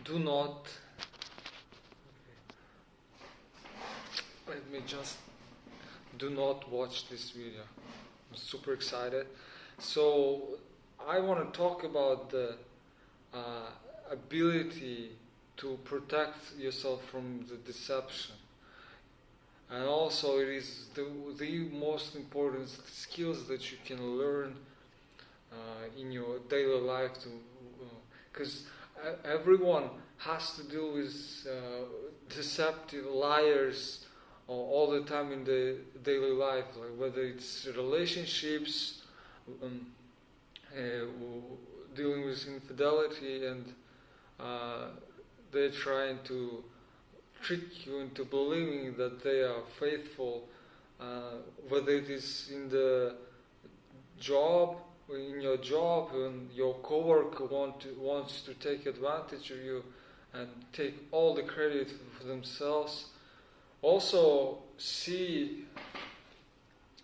do not, let me just, do not watch this video. I'm super excited. So I want to talk about the ability to protect yourself from the deception. And also it is the most important skills that you can learn in your daily life, because everyone has to deal with deceptive liars all the time in the daily life, like whether it's relationships, dealing with infidelity, and they're trying to trick you into believing that they are faithful, whether it is in the job, in your job, when your coworker wants to take advantage of you and take all the credit for themselves. Also, see,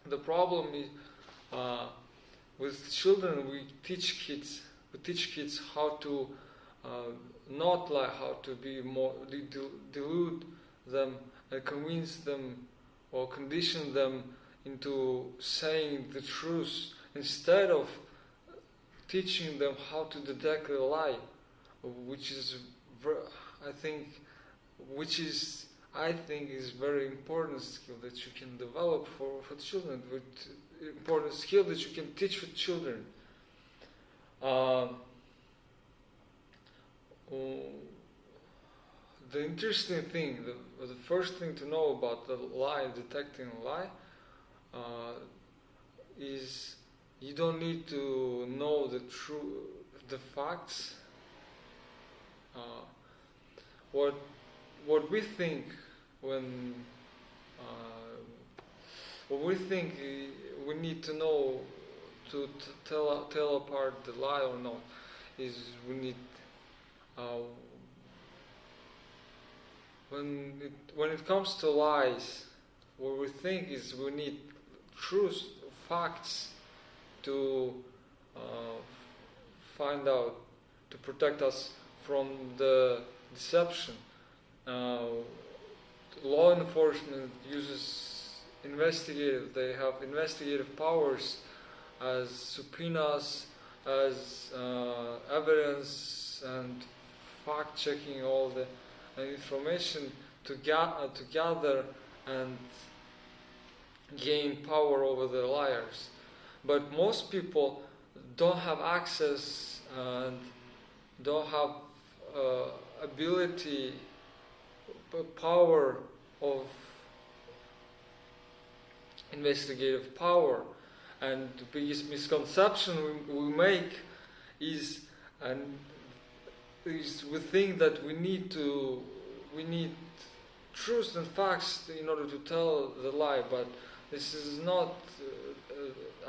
the problem is with children. We teach kids how to not lie, how to be more, delude them and convince them or condition them into saying the truth, instead of teaching them how to detect a lie, which is I think is very important skill that you can develop for children, with important skill that you can teach for children. The interesting thing, the first thing to know about the lie, detecting a lie, is you don't need to know the facts. What we think when we think we need to know to tell apart the lie or not, is we need when it comes to lies, what we think is we need truth, facts to find out, to protect us from the deception. Law enforcement uses they have investigative powers as subpoenas, as evidence, and fact-checking all the information to gather and gain power over the liars. But most people don't have access and don't have ability, power of investigative power. And the biggest misconception we make is we think that we need truth and facts in order to tell the lie, but this is not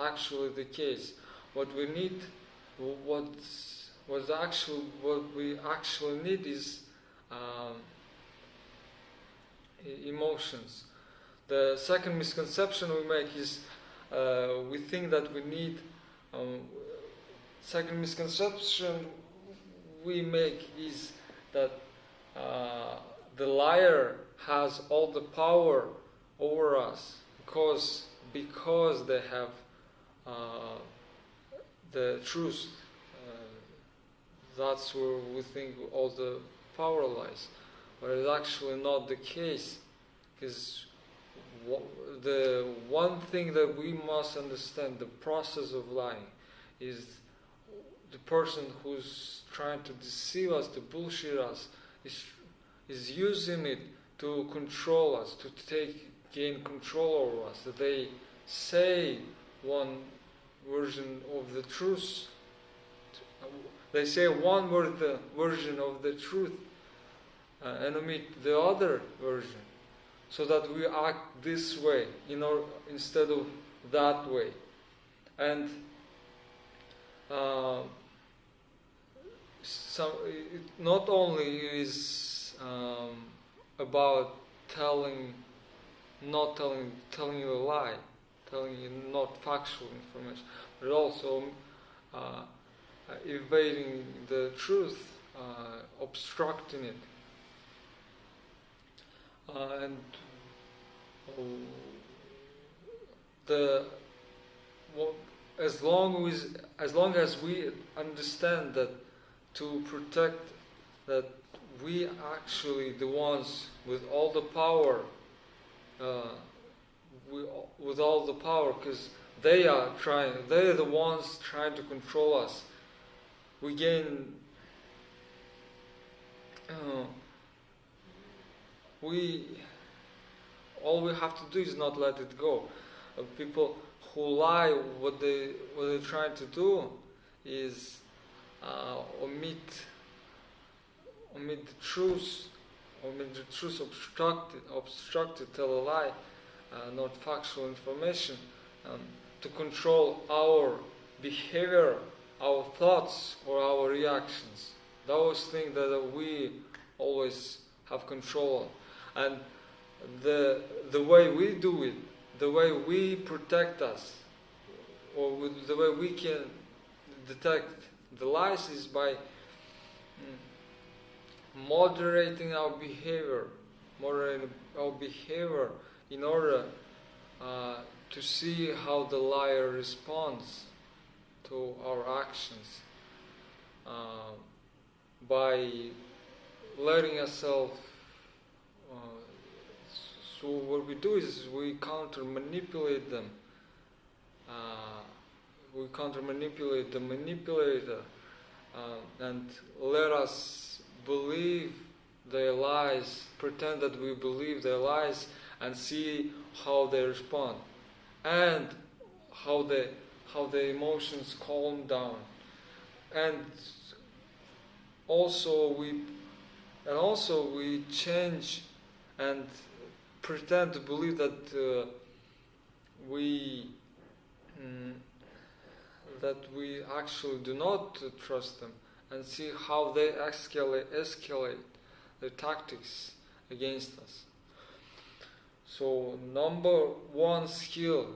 actually the case. What we need, what we actually need is emotions. The second misconception we make is we think that we need. Second misconception we make is that the liar has all the power over us because they have the truth. That's where we think all the power lies, but it's actually not the case. Because the one thing that we must understand, the process of lying, is the person who's trying to deceive us, to bullshit us, is using it to control us, to gain control over us. That they say one version of the truth, they say one version of the truth, and omit the other version, so that we act this way, instead of that way. And it not only is about telling you a lie, telling you not factual information, but also evading the truth obstructing it. And as long as we understand that to protect, that we actually the ones with all the power, with all the power, because they're the ones trying to control us. We gain. All we have to do is not let it go. People who lie, what they're trying to do is omit the truth, obstruct it, tell a lie, not factual information, to control our behavior, our thoughts, or our reactions. Those things that we always have control on. And the way we do it, the way we protect us, or the way we can detect the lies, is by moderating our behavior in order to see how the liar responds to our actions, by letting ourselves. So what we do is we counter-manipulate them. We counter-manipulate the manipulator, and let us believe their lies, pretend that we believe their lies, and see how they respond, and how the emotions calm down. And also we change and pretend to believe that we actually do not trust them, and see how they escalate their tactics against us. So number one skill,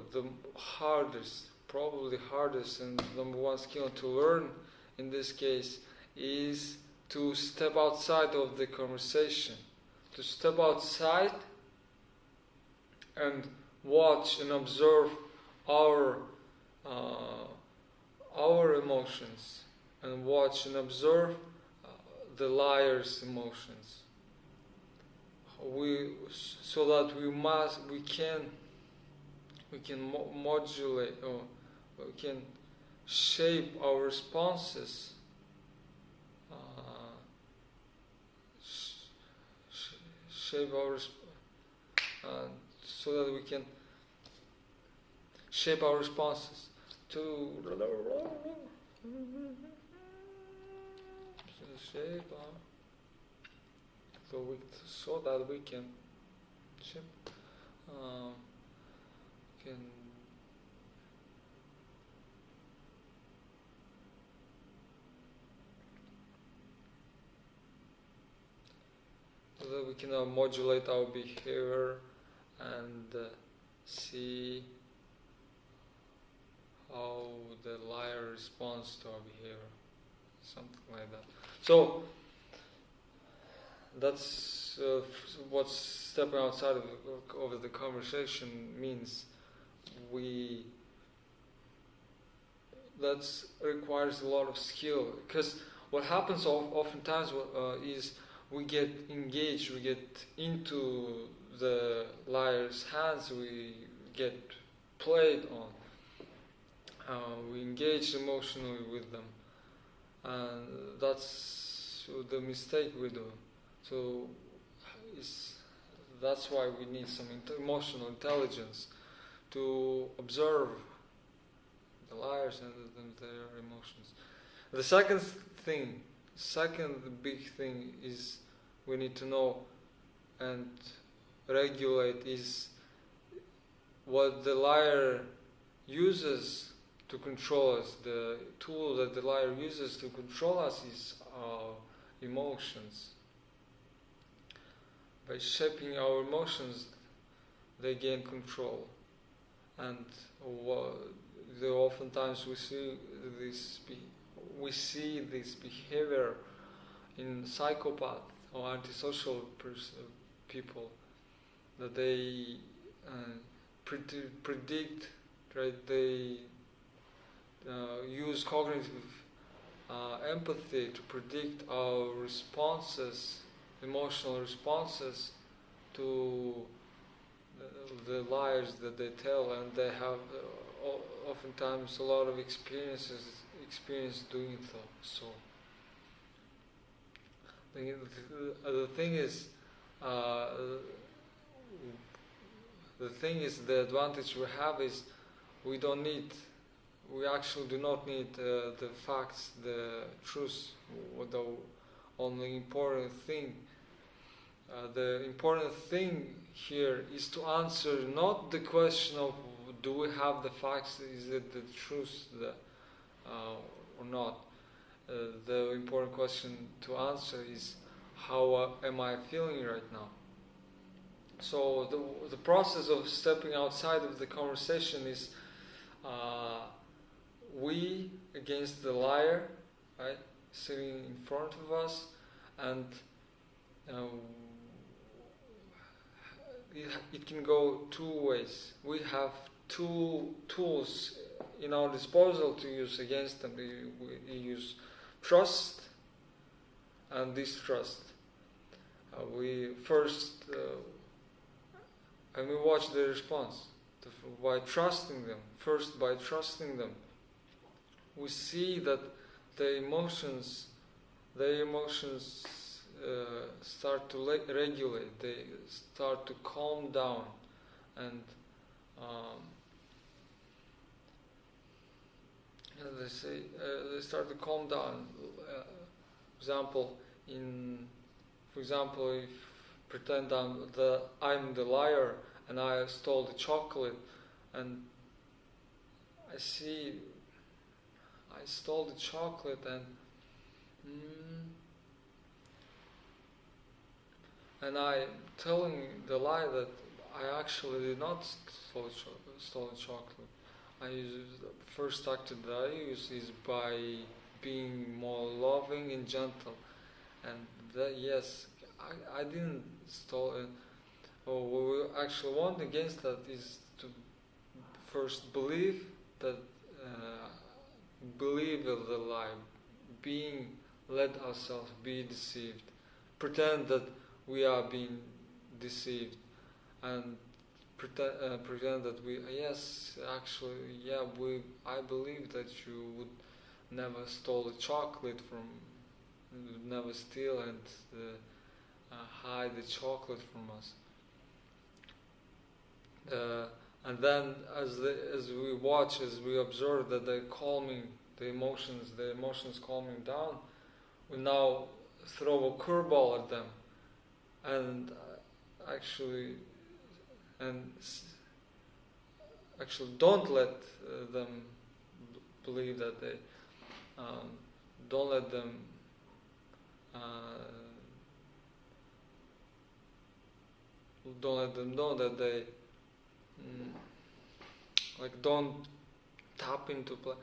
probably hardest and number one skill to learn in this case, is to step outside of the conversation, to step outside and watch and observe our emotions, and watch and observe the liar's emotions. So that we can modulate, or we can shape our responses, so that we can shape our responses to so that we can shape, so that we can modulate our behavior and see how the liar responds to our behavior, something like that. So that's what stepping outside of the conversation means. That requires a lot of skill, because what happens oftentimes is we get engaged, we get into the liar's hands, we get played on. We engage emotionally with them, and that's the mistake we do. So that's why we need some emotional intelligence to observe the liars and their emotions. The second big thing is we need to know and regulate is what the liar uses to control us. The tool that the liar uses to control us is our emotions. By shaping our emotions, they gain control. And oftentimes we see this behavior in psychopath or antisocial people, that they predict, right? They use cognitive empathy to predict our responses, emotional responses to the lies that they tell, and they have oftentimes a lot of experience doing so. The thing is, the advantage we have is we actually do not need the facts, the truth, the only important thing. The important thing here is to answer not the question of do we have the facts, is it the truth or not. The important question to answer is how am I feeling right now. So the process of stepping outside of the conversation is we against the liar, right, sitting in front of us, and it can go two ways. We have two tools in our disposal to use against them. We use trust and distrust. We first and we watch the response by trusting them. First, by trusting them, we see that the emotions start to regulate. They start to calm down, and as they say, they start to calm down. For example, if pretend I'm the liar and I stole the chocolate, and I see I stole the chocolate, and I'm telling the lie that I actually did not stole the chocolate. First tactic that I use is by being more loving and gentle, and that yes, I didn't stole it. What we actually want against that is to first believe the lie, let ourselves be deceived, pretend that we are being deceived, and pretend that I believe that you would never stole the chocolate never steal and hide the chocolate from us. And then as we watch, as we observe that they're calming, the emotions calming down, we now throw a curveball at them, and actually don't let them believe that they don't let them know that they don't tap into play.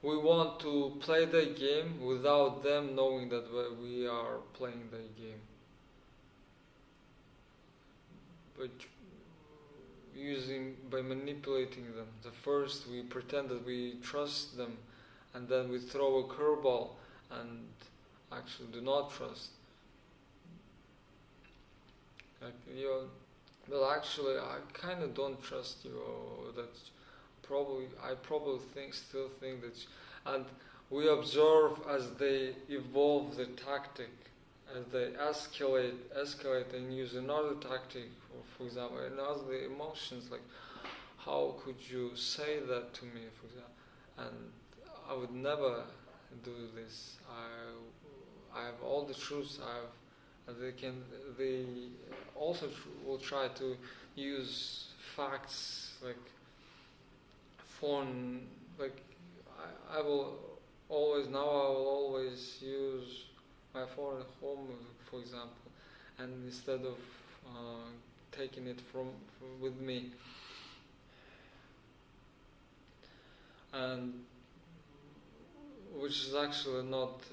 We want to play the game without them knowing that we are playing the game. But by manipulating them. First we pretend that we trust them, and then we throw a curveball and actually do not trust. Well, actually, I kind of don't trust you. I probably still think that, and we observe as they evolve the tactic, as they escalate, and use another tactic. For example, another emotions, like, how could you say that to me? For example, and I would never do this. I have all the truths. They also will try to use facts I will always use my phone at home, for example, and instead of taking it with me, and which is actually not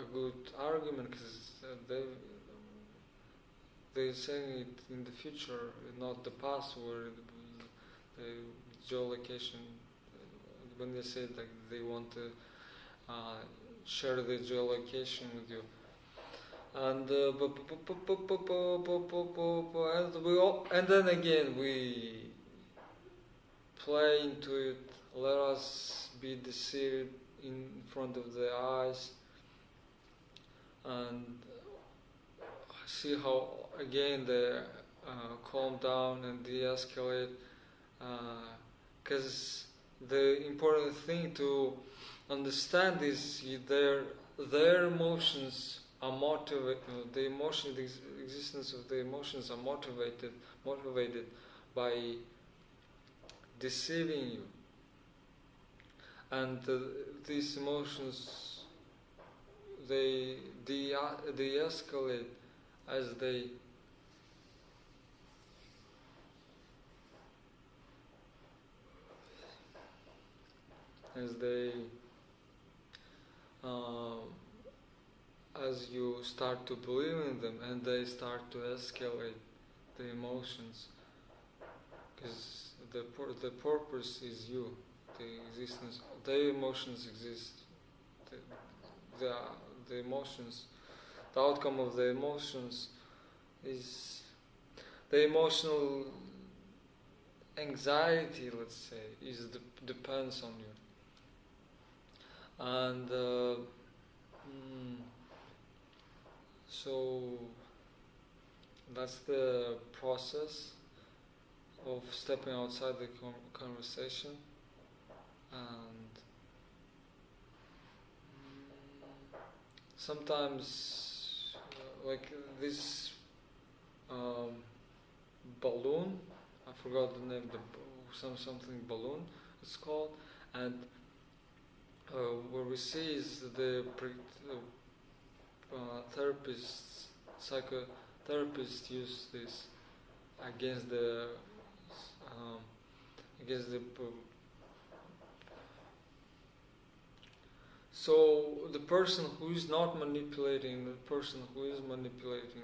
a good argument, because they're saying it in the future, not the past, where the geolocation, when they say that they want to share the geolocation with you. And and then again we play into it. Let us be deceived in front of their eyes, and see how again they calm down and de-escalate. Because the important thing to understand is their emotions are motivated. The existence of the emotions are motivated by deceiving you, and these emotions, they de-escalate as they as you start to believe in them, and they start to escalate the emotions, because the purpose is you, the existence. The emotions exist. The emotions, the outcome of the emotions is the emotional anxiety. Let's say depends on you, and so that's the process of stepping outside the conversation. And sometimes, like this balloon, I forgot the name, something balloon it's called, and what we see is the therapists, psychotherapists use this against the so the person who is not manipulating, the person who is manipulating,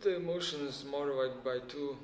the emotion is motivated by two